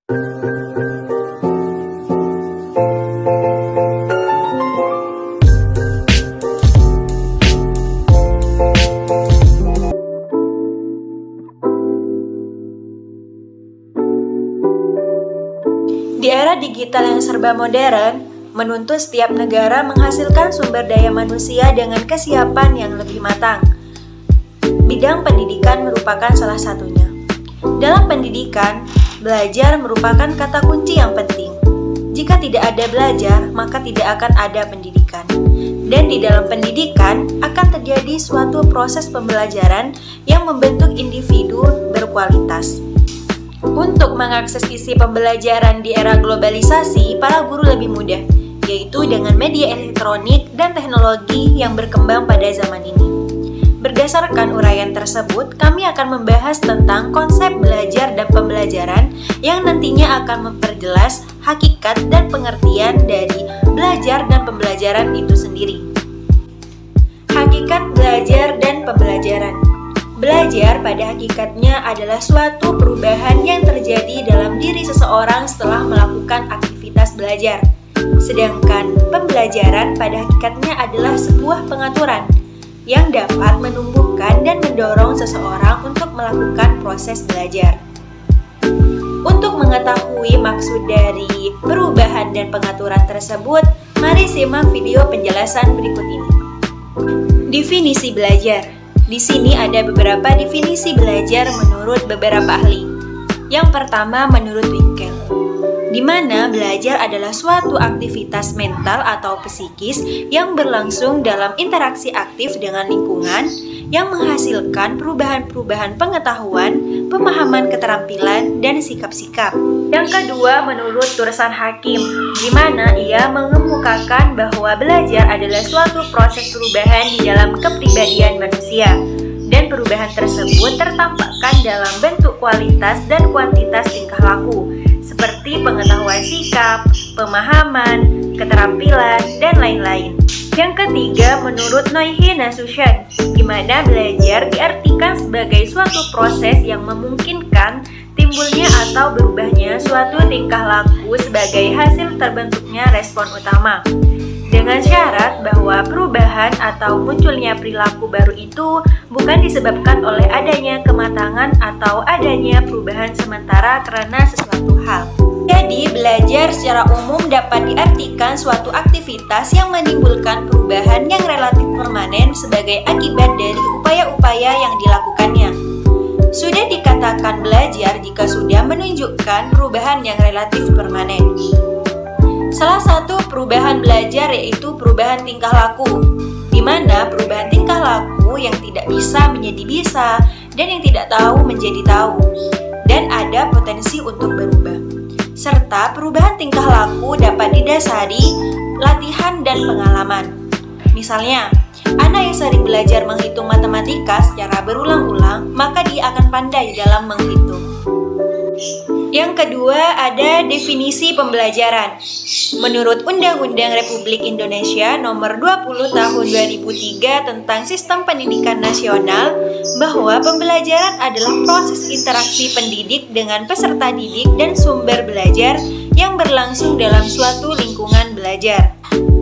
Di era digital yang serba modern, menuntut setiap negara menghasilkan sumber daya manusia dengan kesiapan yang lebih matang. Bidang pendidikan merupakan salah satunya. Dalam pendidikan, belajar merupakan kata kunci yang penting. Jika tidak ada belajar, maka tidak akan ada pendidikan. Dan di dalam pendidikan akan terjadi suatu proses pembelajaran yang membentuk individu berkualitas. Untuk mengakses isi pembelajaran di era globalisasi, para guru lebih mudah, yaitu dengan media elektronik dan teknologi yang berkembang pada zaman ini. Berdasarkan uraian tersebut, kami akan membahas tentang konsep belajar dan pembelajaran yang nantinya akan memperjelas hakikat dan pengertian dari belajar dan pembelajaran itu sendiri. Hakikat belajar dan pembelajaran. Belajar pada hakikatnya adalah suatu perubahan yang terjadi dalam diri seseorang setelah melakukan aktivitas belajar. Sedangkan pembelajaran pada hakikatnya adalah sebuah pengaturan yang dapat menumbuhkan dan mendorong seseorang untuk melakukan proses belajar. Untuk mengetahui maksud dari perubahan dan pengaturan tersebut, mari simak video penjelasan berikut ini. Definisi belajar. Di sini ada beberapa definisi belajar menurut beberapa ahli. Yang pertama menurut Winkel, di mana belajar adalah suatu aktivitas mental atau psikis yang berlangsung dalam interaksi aktif dengan lingkungan yang menghasilkan perubahan-perubahan pengetahuan, pemahaman keterampilan, dan sikap-sikap. Yang kedua menurut Tursan Hakim, di mana ia mengemukakan bahwa belajar adalah suatu proses perubahan di dalam kepribadian manusia, dan perubahan tersebut tertampakkan dalam bentuk kualitas dan kuantitas tingkah laku, seperti pengetahuan sikap, pemahaman, keterampilan, dan lain-lain. Yang ketiga, menurut Noihi Nasution, di mana belajar diartikan sebagai suatu proses yang memungkinkan timbulnya atau berubahnya suatu tingkah laku sebagai hasil terbentuknya respon utama, dengan syarat bahwa perubahan atau munculnya perilaku baru itu bukan disebabkan oleh adanya kematangan atau adanya perubahan sementara karena sesuatu hal. Jadi, belajar secara umum dapat diartikan suatu aktivitas yang menimbulkan perubahan yang relatif permanen sebagai akibat dari upaya-upaya yang dilakukannya. Sudah dikatakan belajar jika sudah menunjukkan perubahan yang relatif permanen. Salah satu perubahan belajar yaitu perubahan tingkah laku, di mana perubahan tingkah laku yang tidak bisa menjadi bisa dan yang tidak tahu menjadi tahu, dan ada potensi untuk berubah. Serta perubahan tingkah laku dapat didasari latihan dan pengalaman. Misalnya, anak yang sering belajar menghitung matematika secara berulang-ulang, maka dia akan pandai dalam menghitung. Yang kedua, ada definisi pembelajaran. Menurut Undang-Undang Republik Indonesia Nomor 20 Tahun 2003 tentang Sistem Pendidikan Nasional, bahwa pembelajaran adalah proses interaksi pendidik dengan peserta didik dan sumber belajar yang berlangsung dalam suatu lingkungan belajar.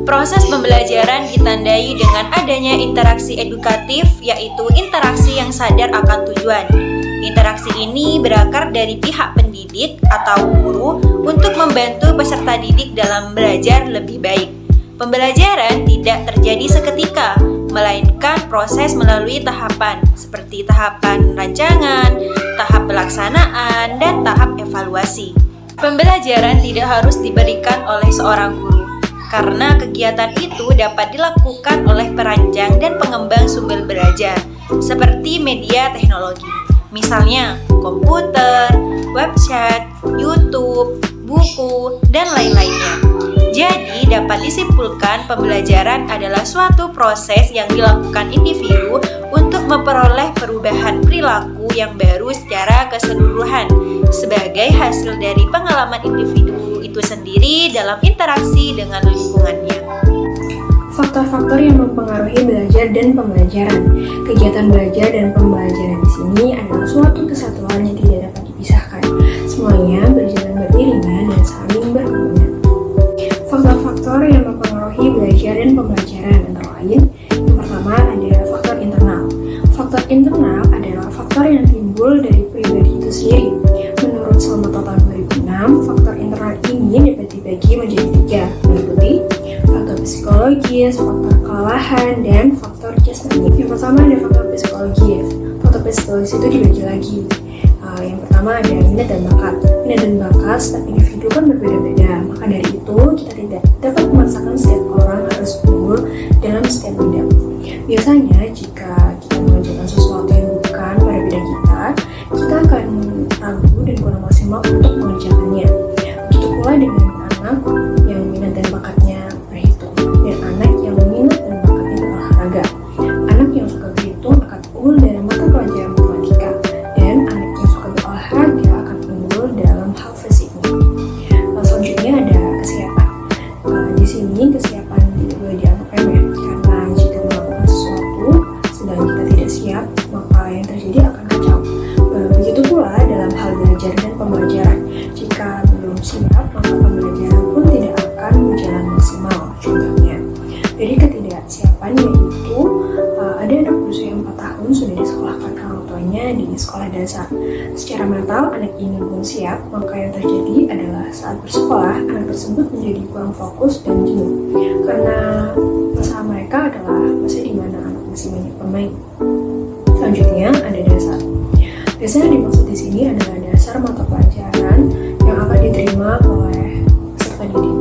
Proses pembelajaran ditandai dengan adanya interaksi edukatif, yaitu interaksi yang sadar akan tujuan. Interaksi ini berakar dari pihak pendidik atau guru untuk membantu peserta didik dalam belajar lebih baik. Pembelajaran tidak terjadi seketika, melainkan proses melalui tahapan, seperti tahapan rancangan, tahap pelaksanaan, dan tahap evaluasi. Pembelajaran tidak harus diberikan oleh seorang guru, karena kegiatan itu dapat dilakukan oleh perancang dan pengembang sumber belajar, seperti media teknologi. Misalnya, komputer, website, YouTube, buku, dan lain-lainnya. Jadi, dapat disimpulkan pembelajaran adalah suatu proses yang dilakukan individu untuk memperoleh perubahan perilaku yang baru secara keseluruhan sebagai hasil dari pengalaman individu itu sendiri dalam interaksi dengan lingkungannya. Faktor-faktor yang mempengaruhi belajar dan pembelajaran. Kegiatan belajar dan pembelajaran di sini adalah suatu kesatuan yang tidak dapat dipisahkan. Semuanya berjalan beriring dan pembelajaran antara lain. Yang pertama ada faktor internal. Faktor internal adalah faktor yang timbul dari pribadi itu sendiri. Menurut Slamet tahun 2006, faktor internal ini dapat dibagi menjadi 3, meliputi faktor psikologis, faktor kelelahan, dan faktor jasmani. Yang pertama ada faktor psikologis. Faktor psikologis itu dibagi lagi. Yang pertama ada minat dan bakat. Minat dan bakat setiap individu kan berbeda-beda. Maka dari itu kita tidak dapat memaksakan setiap orang harus unggul dalam setiap bidang. Biasanya jika kita mengerjakan sesuatu yang bukan pada bidang kita akan ragu dan kurang maksimal untuk mengerjakannya. Begitu pula dengan anak yang minat dan bakatnya berhitung, dan anak yang minat dan bakatnya berolahraga. Anak yang suka berhitung akan unggul dalam mata pelajaran matematika, dan anak yang suka berolahraga akan unggul dalam hal fisiknya. Selanjutnya ada kesiapan. Di sini kesiapan tidak boleh dianggap remeh, karena jika melakukan sesuatu sedang kita tidak siap, maka yang terjadi akan kacau. Begitu pula dalam hal belajar dan pembelajaran. Jika belum siap, maka pembelajaran pun tidak akan berjalan maksimal. Contohnya, dari ketidaksiapan yaitu ada anak berusia 4 tahun sudah disekolahkan orang tuanya di sekolah dasar. Secara mental, anak ini belum siap, maka yang terjadi adalah saat bersekolah, anak tersebut menjadi kurang fokus dan jenuh. Karena masa mereka adalah masa di mana anak masih banyak bermain. Selanjutnya ada dasar. Dasar yang dimaksud di sini adalah dasar mata pelajaran yang akan diterima oleh peserta didik.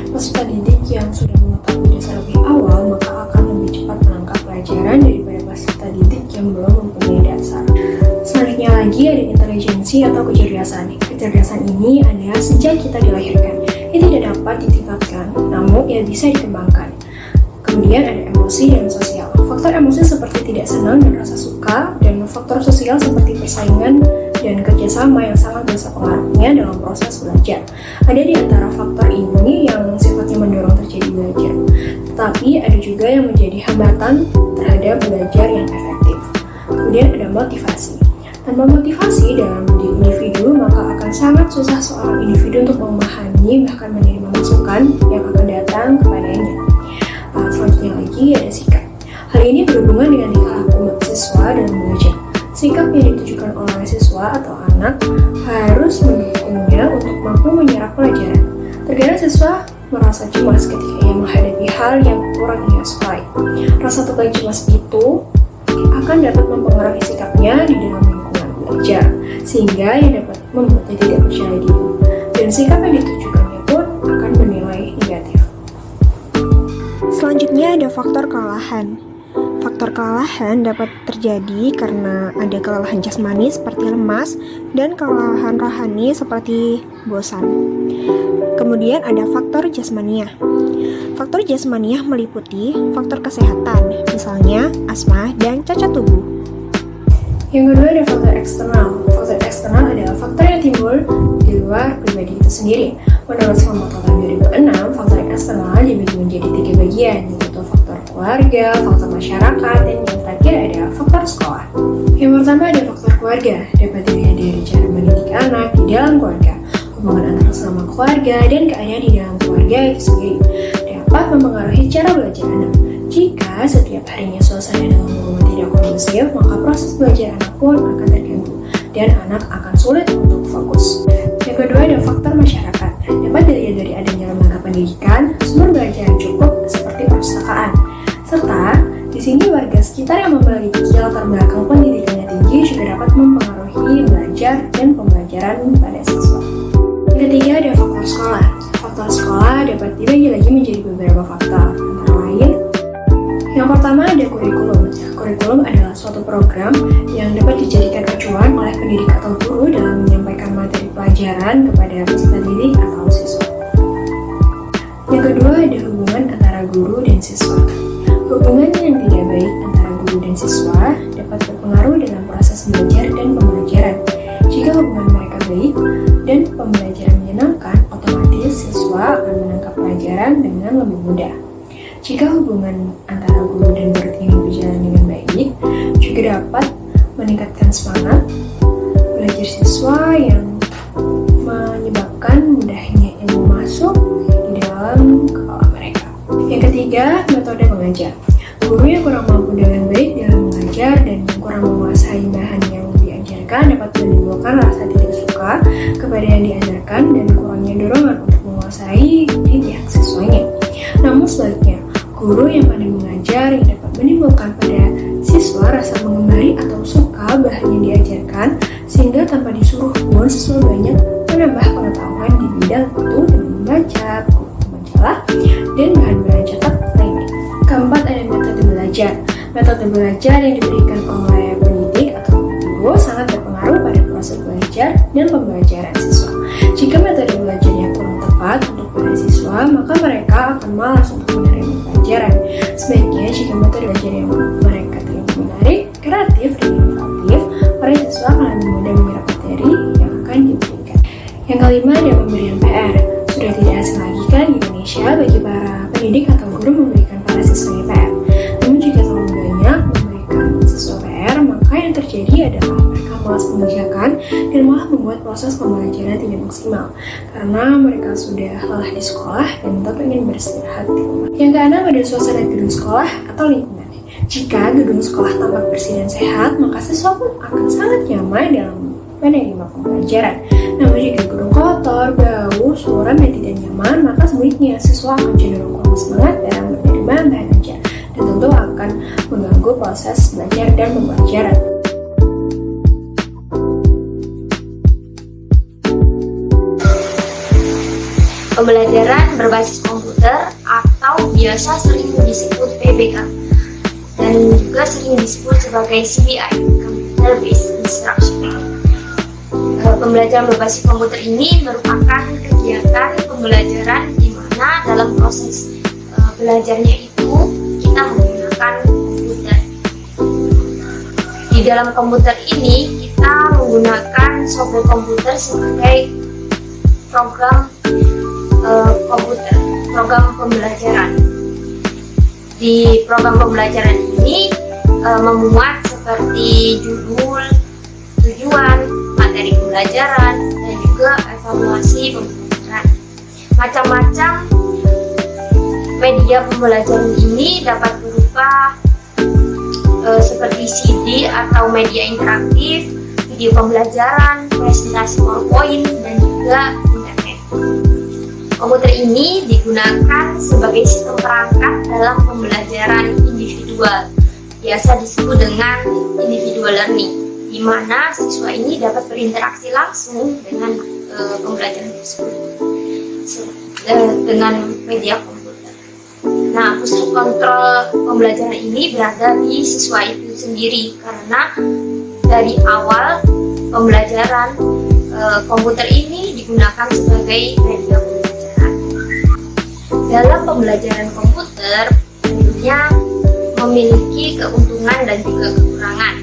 Peserta didik yang sudah mengetahui dasar lebih awal maka akan lebih cepat menangkap pelajaran daripada peserta didik yang belum mempunyai dasar. Selanjutnya lagi ada intelijensi atau kecerdasan. Kecerdasan ini ada sejak kita dilahirkan. Ia tidak dapat ditingkatkan, namun ia bisa dikembangkan. Kemudian ada emosi dan sosial. Faktor emosi seperti tidak senang dan rasa suka, dan faktor sosial seperti persaingan dan kerjasama yang sangat besar pengaruhnya dalam proses belajar. Ada di antara faktor ini yang sifatnya mendorong terjadi belajar, tetapi ada juga yang menjadi hambatan terhadap belajar yang efektif. Kemudian ada motivasi. Tanpa motivasi dalam diri individu, maka akan sangat susah seorang individu untuk memahami bahkan menerima masukan yang akan datang kepadanya. Selanjutnya lagi ada sikap. Hal ini berhubungan dengan tingkah laku siswa dalam belajar. Sikap yang ditujukan oleh siswa atau anak harus mendukungnya untuk mampu menyerap pelajaran. Terkadang siswa merasa cemas ketika ia menghadapi hal yang kurang ia sukai. Rasa tukar cemas itu akan dapat mempengaruhi sikapnya di dalam lingkungan belajar, sehingga ia dapat membuatnya tidak percaya diri. Dan sikap yang ditujukannya pun akan bernilai negatif. Selanjutnya ada faktor kelelahan. Faktor kelelahan dapat terjadi karena ada kelelahan jasmani seperti lemas dan kelelahan rohani seperti bosan. Kemudian ada faktor jasmaniah. Faktor jasmaniah meliputi faktor kesehatan, misalnya asma dan cacat tubuh. Yang kedua ada faktor eksternal. Faktor eksternal adalah faktor yang timbul di luar pribadi itu sendiri. Menurut Slamet tahun 2006, faktor eksternal dibagi menjadi 3 bagian, yaitu faktor keluarga, faktor masyarakat, dan yang terakhir ada faktor sekolah. Yang pertama ada faktor keluarga, dapat dilihat dari cara mendidik anak di dalam keluarga, hubungan antara sesama keluarga, dan keadaan di dalam keluarga itu sendiri dapat mempengaruhi cara belajar anak. Jika setiap harinya suasana dalam rumah tidak kondusif, maka proses belajar anak pun akan terganggu, dan anak akan sulit untuk fokus. Yang kedua ada faktor masyarakat, dapat dilihat dari adanya lembaga pendidikan, sumber belajar yang cukup seperti perpustakaan, serta di sini warga sekitar yang memiliki latar belakang pendidikannya tinggi juga dapat mempengaruhi belajar dan pembelajaran pada siswa. Yang ketiga ada faktor sekolah. Faktor sekolah dapat dibagi lagi menjadi beberapa faktor, antara lain yang pertama ada kurikulum. Kurikulum adalah suatu program yang dapat dijadikan acuan oleh pendidik atau guru dalam menyampaikan materi pelajaran kepada peserta didik atau siswa. Yang kedua ada hubungan antara guru dan siswa. Hubungan yang tidak baik antara guru dan siswa dapat berpengaruh dalam proses belajar dan pembelajaran. Jika hubungan mereka baik dan pembelajaran menyenangkan, otomatis siswa akan menangkap pelajaran dengan lebih mudah. Jika hubungan antara guru dan murid ini berjalan dengan baik, juga dapat meningkatkan semangat belajar siswa yang menyebabkan mudahnya ilmu masuk di dalam kepala mereka. Yang ketiga, mengajar. Guru yang kurang mampu dengan baik dalam mengajar dan yang kurang menguasai bahan yang diajarkan dapat menimbulkan rasa tidak suka kepada yang diajarkan dan kurangnya dorongan untuk menguasai di pihak siswanya. Namun sebaliknya, guru yang pandai mengajar yang dapat menimbulkan pada siswa rasa mengemari atau suka bahan yang diajarkan, sehingga tanpa disuruh pun siswa banyak menambah pengetahuan di bidang itu dengan membaca buku majalah dan bahan-bahan cetak lainnya. Keempat, ada metode belajar. Metode belajar yang diberikan oleh pendidik atau guru sangat berpengaruh pada proses belajar dan pembelajaran siswa. Jika metode belajarnya kurang tepat untuk para siswa, maka mereka akan malas untuk menerima pelajaran. Sebaiknya jika metode belajar yang mereka terima menarik, kreatif, dan inovatif, para siswa akan lebih mudah menyerap materi yang akan diberikan. Yang kelima, ada pemberian PR. Sudah tidak asing lagi kan di Indonesia bagi para pendidik atau guru memberikan para siswanya PR. Namun jika terlalu banyak memberikan siswa PR, maka yang terjadi adalah mereka malas mengerjakan dan malah membuat proses pembelajaran tidak maksimal karena mereka sudah lelah di sekolah dan tetap ingin beristirahat di rumah. Yang keenam, ada suasana gedung sekolah atau lingkungan. Jika gedung sekolah tampak bersih dan sehat, maka siswa pun akan sangat nyaman dalam menerima pembelajaran. Namun jika gedung kotor, bau, suram, dan tidak nyaman, maka sebaliknya siswa akan cenderung kurang semangat dalam menerima bahan ajar dan tentu akan mengganggu proses belajar dan pembelajaran. Pembelajaran berbasis komputer atau biasa sering disebut PBK dan juga sering disebut sebagai CBI, Computer Based Instruction. Pembelajaran berbasis komputer ini merupakan kegiatan pembelajaran di mana dalam proses belajarnya itu kita menggunakan komputer. Di dalam komputer ini kita menggunakan software komputer sebagai program komputer, program pembelajaran. Di program pembelajaran ini memuat seperti judul, tujuan, materi pembelajaran, dan juga evaluasi pembelajaran. Macam-macam media pembelajaran ini dapat berupa seperti CD atau media interaktif, video pembelajaran, presentasi PowerPoint, dan juga internet. Komputer ini digunakan sebagai sistem perangkat dalam pembelajaran individual, biasa disebut dengan individual learning, di mana siswa ini dapat berinteraksi langsung dengan pembelajaran tersebut dengan media komputer. Nah, pusat kontrol pembelajaran ini berada di siswa itu sendiri karena dari awal pembelajaran komputer ini digunakan sebagai media pembelajaran. Dalam pembelajaran komputer tentunya memiliki keuntungan dan juga kekurangan.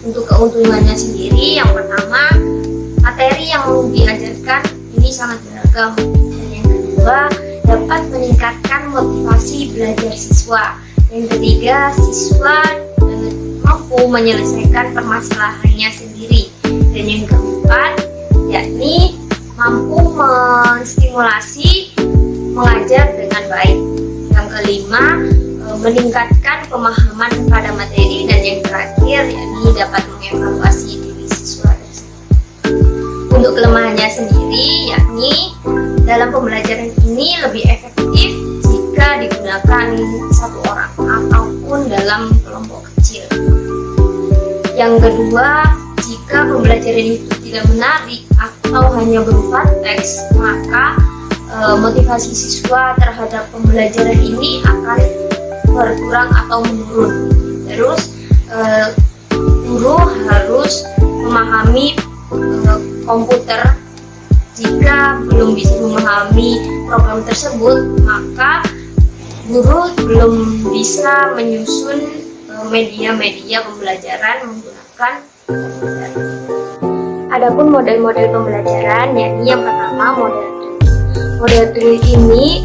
Untuk keuntungannya sendiri, yang pertama, materi yang diajarkan ini sangat beragam, dan yang kedua, dapat meningkatkan motivasi belajar siswa. Yang ketiga, siswa mampu menyelesaikan permasalahannya sendiri, dan yang keempat, yakni mampu menstimulasi mengajar dengan baik. Yang kelima, meningkatkan pemahaman pada materi, dan yang terakhir yakni dapat mengevaluasi diri siswa tersebut. Untuk kelemahannya sendiri yakni dalam pembelajaran ini lebih efektif jika digunakan satu orang ataupun dalam kelompok kecil. Yang kedua, jika pembelajaran itu tidak menarik atau hanya berupa teks, maka motivasi siswa terhadap pembelajaran ini akan berkurang atau menurun. Terus guru harus memahami komputer. Jika belum bisa memahami program tersebut, maka guru belum bisa menyusun media-media pembelajaran menggunakan komputer. Adapun model-model pembelajaran, yakni yang pertama model tool ini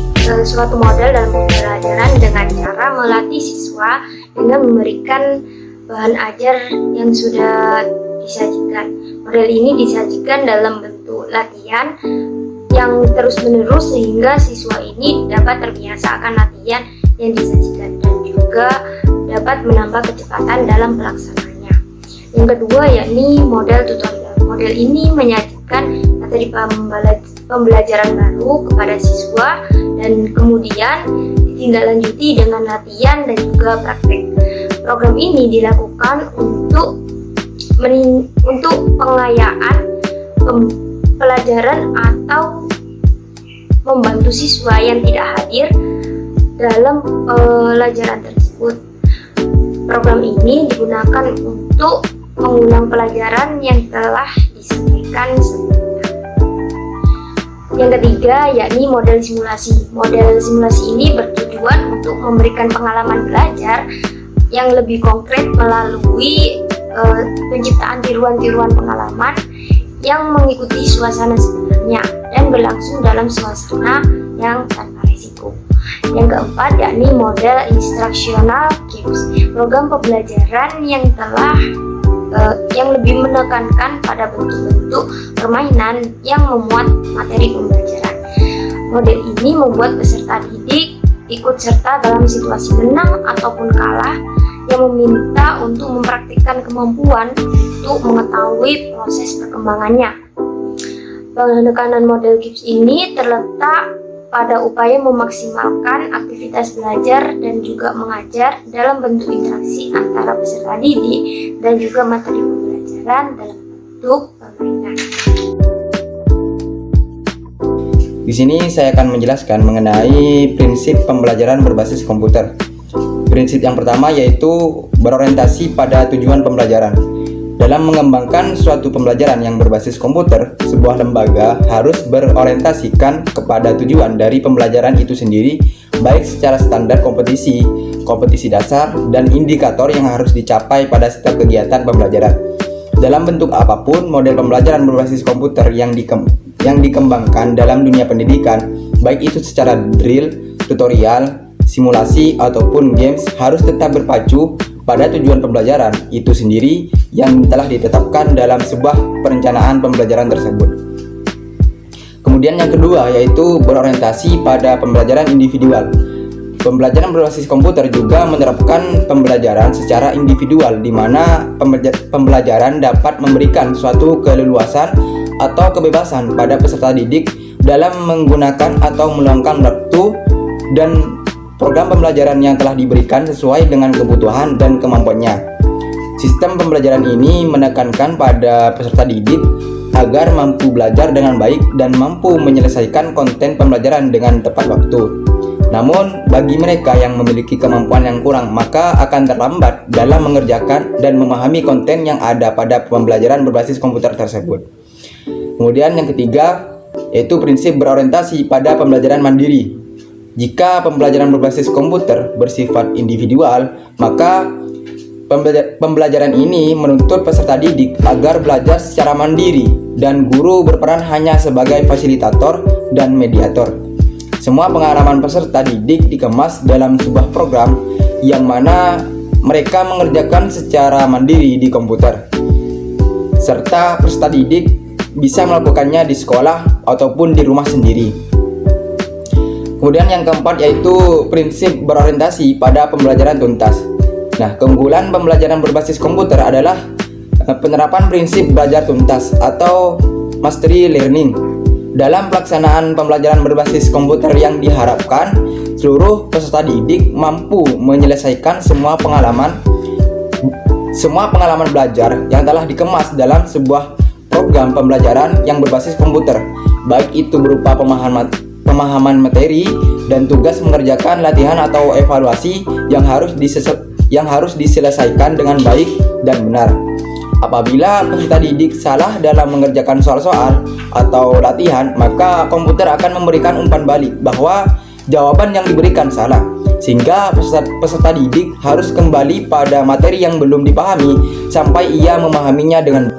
suatu model dalam pembelajaran dengan cara melatih siswa dengan memberikan bahan ajar yang sudah disajikan. Model ini disajikan dalam bentuk latihan yang terus-menerus sehingga siswa ini dapat terbiasa akan latihan yang disajikan dan juga dapat menambah kecepatan dalam pelaksanaannya. Yang kedua yakni model tutorial. Model ini menyajikan materi pembelajaran baru kepada siswa dan kemudian ditindaklanjuti dengan latihan dan juga praktek. Program ini dilakukan untuk pengayaan pelajaran atau membantu siswa yang tidak hadir dalam pelajaran tersebut. Program ini digunakan untuk mengulang pelajaran yang telah disampaikan sebelumnya. Yang ketiga yakni model simulasi. Model simulasi ini bertujuan untuk memberikan pengalaman belajar yang lebih konkret melalui penciptaan tiruan-tiruan pengalaman yang mengikuti suasana sebenarnya dan berlangsung dalam suasana yang tanpa risiko. Yang keempat yakni model instructional games. Program pembelajaran yang lebih menekankan pada bentuk-bentuk permainan yang memuat materi pembelajaran. Model ini membuat peserta didik ikut serta dalam situasi menang ataupun kalah yang meminta untuk mempraktikkan kemampuan untuk mengetahui proses perkembangannya. Penekanan model GIPS ini terletak pada upaya memaksimalkan aktivitas belajar dan juga mengajar dalam bentuk interaksi antara peserta didik dan juga materi pembelajaran dalam bentuk permainan. Di sini saya akan menjelaskan mengenai prinsip pembelajaran berbasis komputer. Prinsip yang pertama yaitu berorientasi pada tujuan pembelajaran. Dalam mengembangkan suatu pembelajaran yang berbasis komputer, sebuah lembaga harus berorientasikan kepada tujuan dari pembelajaran itu sendiri, baik secara standar kompetisi, kompetisi dasar, dan indikator yang harus dicapai pada setiap kegiatan pembelajaran. Dalam bentuk apapun, model pembelajaran berbasis komputer yang dikembangkan dalam dunia pendidikan, baik itu secara drill, tutorial, simulasi, ataupun games, harus tetap berpacu pada tujuan pembelajaran itu sendiri yang telah ditetapkan dalam sebuah perencanaan pembelajaran tersebut. Kemudian yang kedua yaitu berorientasi pada pembelajaran individual. Pembelajaran berbasis komputer juga menerapkan pembelajaran secara individual, di mana pembelajaran dapat memberikan suatu keleluasan atau kebebasan pada peserta didik dalam menggunakan atau meluangkan waktu dan program pembelajaran yang telah diberikan sesuai dengan kebutuhan dan kemampuannya. Sistem pembelajaran ini menekankan pada peserta didik agar mampu belajar dengan baik dan mampu menyelesaikan konten pembelajaran dengan tepat waktu. Namun, bagi mereka yang memiliki kemampuan yang kurang, maka akan terlambat dalam mengerjakan dan memahami konten yang ada pada pembelajaran berbasis komputer tersebut. Kemudian yang ketiga, yaitu prinsip berorientasi pada pembelajaran mandiri. Jika pembelajaran berbasis komputer bersifat individual, maka pembelajaran ini menuntut peserta didik agar belajar secara mandiri dan guru berperan hanya sebagai fasilitator dan mediator. Semua pengalaman peserta didik dikemas dalam sebuah program yang mana mereka mengerjakan secara mandiri di komputer, serta peserta didik bisa melakukannya di sekolah ataupun di rumah sendiri. Kemudian yang keempat yaitu prinsip berorientasi pada pembelajaran tuntas. Nah, keunggulan pembelajaran berbasis komputer adalah penerapan prinsip belajar tuntas atau mastery learning. Dalam pelaksanaan pembelajaran berbasis komputer yang diharapkan, seluruh peserta didik mampu menyelesaikan semua pengalaman belajar yang telah dikemas dalam sebuah program pembelajaran yang berbasis komputer, baik itu berupa pemahaman materi dan tugas mengerjakan latihan atau evaluasi yang harus diselesaikan dengan baik dan benar. Apabila peserta didik salah dalam mengerjakan soal-soal atau latihan, maka komputer akan memberikan umpan balik bahwa jawaban yang diberikan salah, sehingga peserta didik harus kembali pada materi yang belum dipahami sampai ia memahaminya dengan